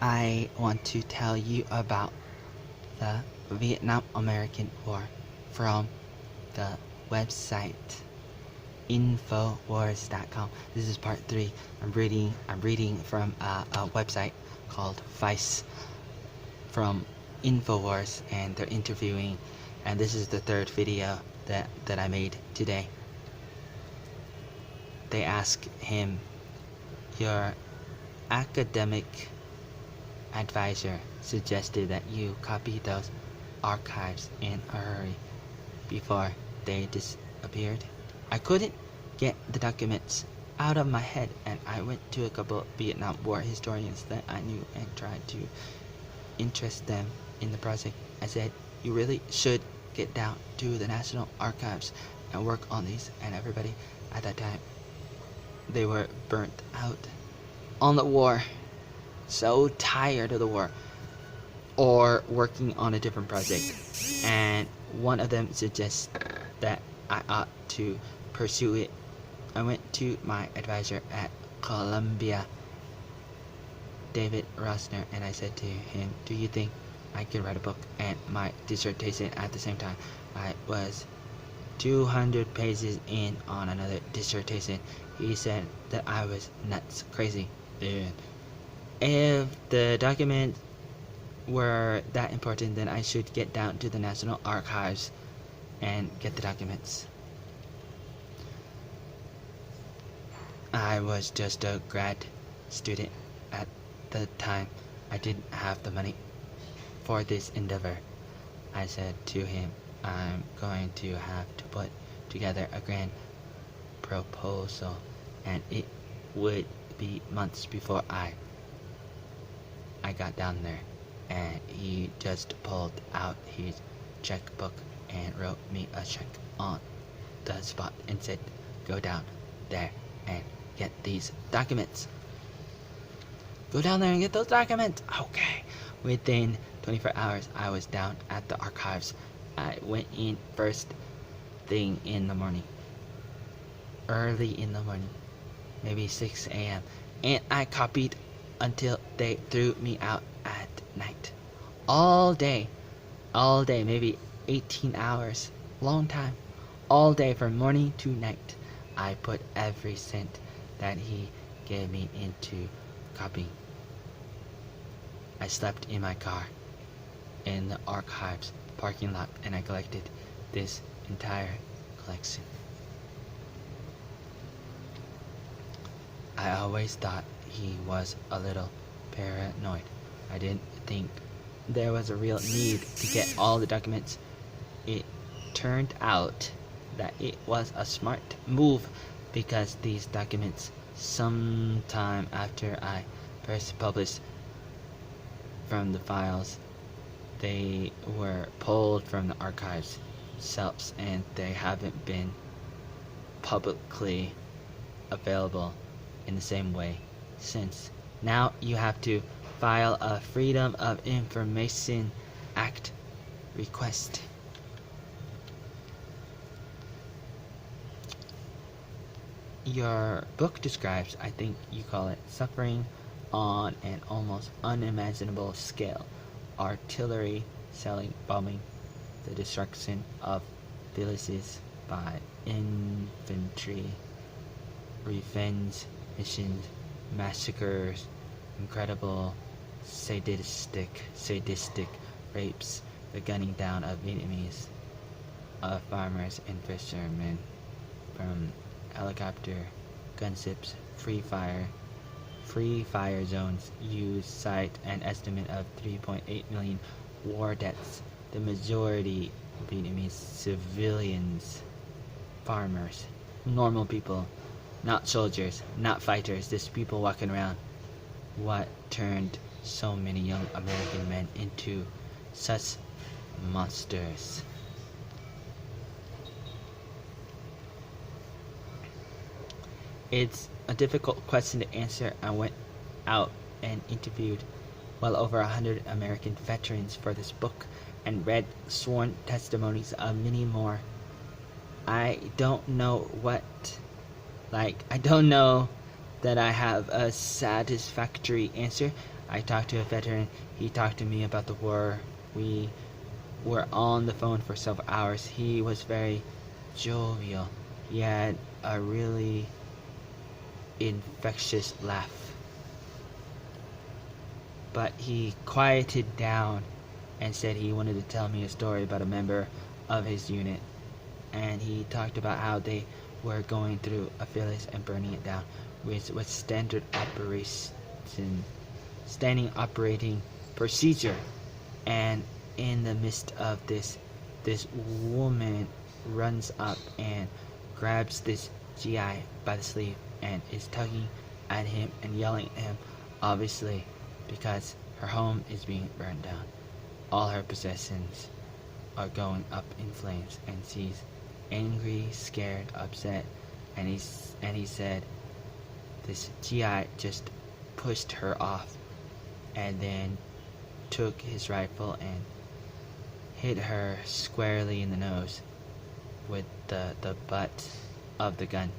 I want to tell you about the Vietnam American War from the website Infowars.com. This is part 3. I'm reading from a website called Vice from Infowars, and they're interviewing, and this is the third video that I made today. They ask him, your academic advisor suggested that you copy those archives in a hurry before they disappeared. I couldn't get the documents out of my head, and I went to a couple of Vietnam War historians that I knew and tried to interest them in the project. I said, you really should get down to the National Archives and work on these, and everybody at that time, they were burnt out on the war, so tired of the war, or working on a different project, and one of them suggests that I ought to pursue it. I went to my advisor at Columbia, David Rosner, and I said to him, do you think I could write a book and my dissertation at the same time? I was 200 pages in on another dissertation. He said that I was nuts, crazy. Dude, if the documents were that important, then I should get down to the National Archives and get the documents. I was just a grad student at the time. I didn't have the money for this endeavor. I said to him, I'm going to have to put together a grand proposal, and it would be months before I got down there. And he just pulled out his checkbook and wrote me a check on the spot and said, go down there and get these documents. Go down there and get those documents. Okay. Within 24 hours, I was down at the archives. I went in first thing in the morning. Early in the morning. Maybe 6 a.m. And I copied until they threw me out at night. All day, maybe 18 hours, long time. All day from morning to night, I put every cent that he gave me into copying. I slept in my car in the archives parking lot, and I collected this entire collection. I always thought he was a little paranoid. I didn't think there was a real need to get all the documents. It turned out that it was a smart move, because these documents, sometime after I first published from the files, they were pulled from the archives themselves, and they haven't been publicly available in the same way since. Now you have to file a Freedom of Information Act request. Your book describes, I think you call it, suffering on an almost unimaginable scale. Artillery, selling, bombing, the destruction of villages by infantry, revenge missions, massacres, incredible sadistic rapes, the gunning down of Vietnamese farmers and fishermen from helicopter, gunships, free fire zones use, cite an estimate of 3.8 million war deaths, the majority Vietnamese civilians, farmers, normal people, not soldiers, not fighters, just people walking around. What turned so many young American men into such monsters? It's a difficult question to answer. I went out and interviewed well over 100 American veterans for this book and read sworn testimonies of many more. I don't know that I have a satisfactory answer. I talked to a veteran. He talked to me about the war. We were on the phone for several hours. He was very jovial. He had a really infectious laugh. But he quieted down and said he wanted to tell me a story about a member of his unit. And he talked about how they were going through a village and burning it down with standard operating procedure. And in the midst of this woman runs up and grabs this GI by the sleeve and is tugging at him and yelling at him, obviously because her home is being burned down. All her possessions are going up in flames, and she's angry, scared, upset, and he said this GI just pushed her off and then took his rifle and hit her squarely in the nose with the butt of the gun,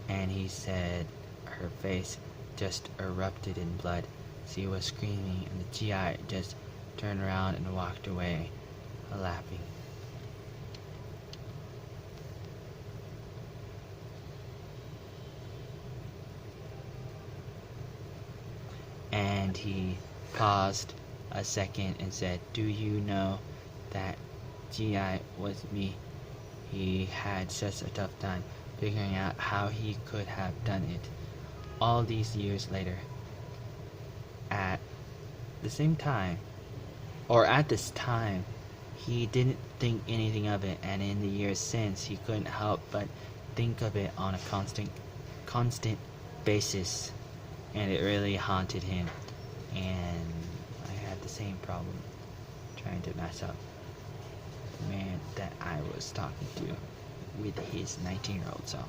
and he said her face just erupted in blood. She was screaming, and the GI just turned around and walked away, laughing. And he paused a second and said, "Do you know that GI was me?" He had such a tough time figuring out how he could have done it. All these years later, at this time, he didn't think anything of it, and in the years since, he couldn't help but think of it on a constant basis, and it really haunted him. And I had the same problem trying to match up the man that I was talking to with his 19-year-old self.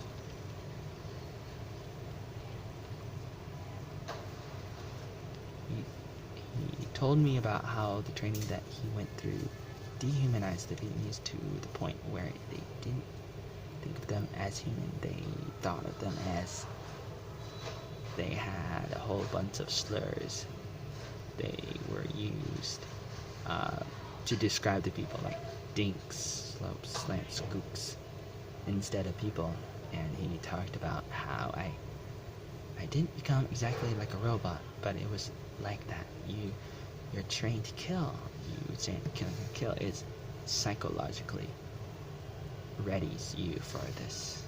He told me about how the training that he went through dehumanized the Vietnamese to the point where they didn't think of them as human. They thought of them as they had a whole bunch of slurs. They were used to describe the people, like dinks, slopes, slants, gooks, instead of people. And he talked about how I didn't become exactly like a robot, but it was like that. You're trained to kill. You trained to kill. It psychologically readies you for this.